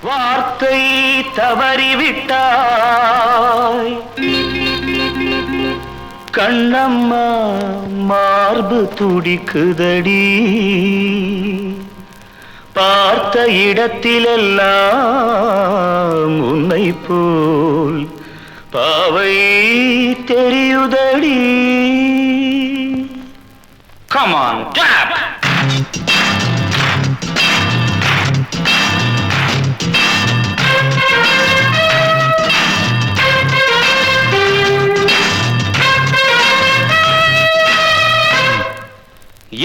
வார்த்தை தவறிவிட்டாய் கண்ணம்மா, மார்பு துடிக்குதடி. பார்த்த இடத்திலெல்லாம் உன்னை போல் பாவை தெரியுதடி. Come on, tap!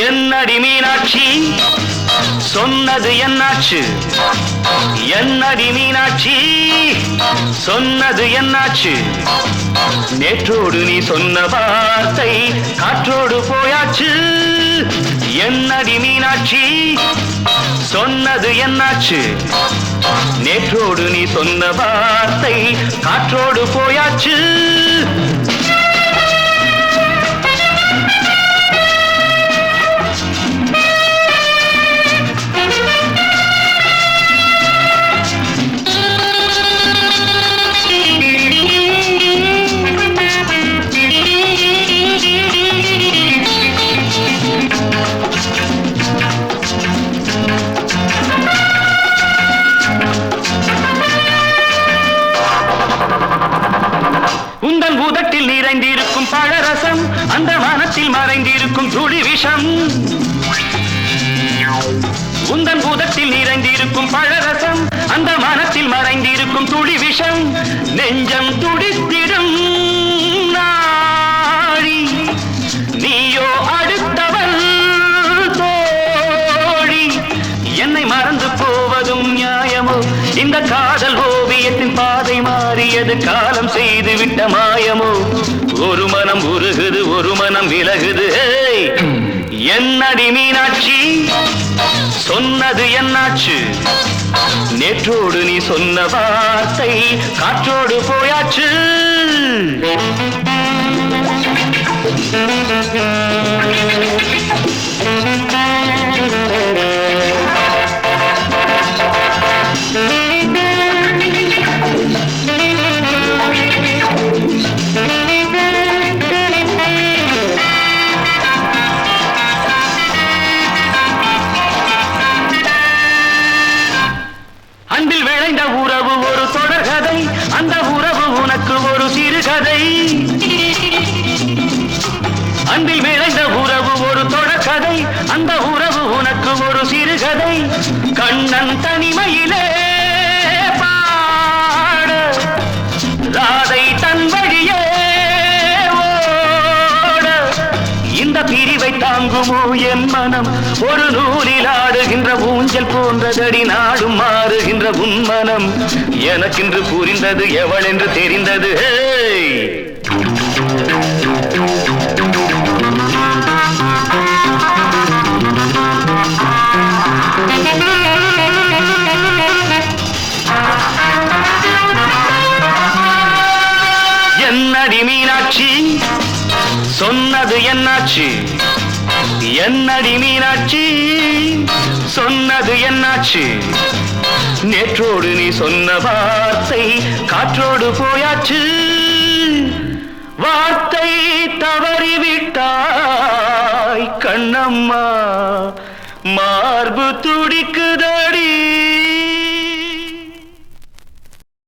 என்னடி மீனாட்சி, சொன்னது என்னாச்சு? என்னடி மீனாட்சி, சொன்னது என்னாச்சு? நேற்றோடு நீ சொன்ன வார்த்தை காற்றோடு போயாச்சு. என்னடி மீனாட்சி, சொன்னது என்னாச்சு? நேற்றோடு நீ சொன்ன வார்த்தை காற்றோடு போயாச்சு. உந்தன் உதட்டில் நிறைந்திருக்கும் பழரசம், அந்த மனத்தில் மறைந்திருக்கும் துளி விஷம். உந்தன் உதட்டில் நிறைந்திருக்கும் பழரசம், அந்த மனத்தில் மறைந்திருக்கும் துளி விஷம். நெஞ்சம் துடித்திடும் நாழி, நீயோ அடுத்தவள் தோழி. என்னை மறந்து போவதும் நியாயமோ? இந்த காதல் ஓவியத்தின் பாதை மாறியது, காலம் செய்து விட்ட மாயமோ? ஒரு மனம் உருகுது, ஒரு மனம் விலகுது. என்னடி மீனாட்சி, சொன்னது என்னாச்சு? நேற்றோடு நீ சொன்ன வார்த்தை காற்றோடு போயாச்சு. அன்பில் விளைந்த உறவு ஒரு தொடர்கதை, அந்த உறவு உனக்கு ஒரு சிறுகதை. அன்பில் விளைந்த உறவு ஒரு தொடர்கதை, அந்த உறவு உனக்கு ஒரு சிறுகதை. கண்ணன் தனிமையிலே பாட, ராதை தன் வழியே ஓட. இந்த பிரிவை தாங்குமோ என் மனம்? ஒரு நூலில் ஆடுகின்ற ஊஞ்சல் போன்றதடி நாடும் மாறுகின்ற உன்மனம். எனக்கென்று புரிந்தது எவள் என்று தெரிந்தது. என்னடி மீனாட்சி, சொன்னது என்னாச்சு? என்னடி மீனாட்சி, சொன்னது என்னாச்சு? நேற்றோடு நீ சொன்ன வார்த்தை காற்றோடு போயாச்சு. வார்த்தை தவறிவிட்டாய் கண்ணம்மா, மார்பு துடிக்குதா.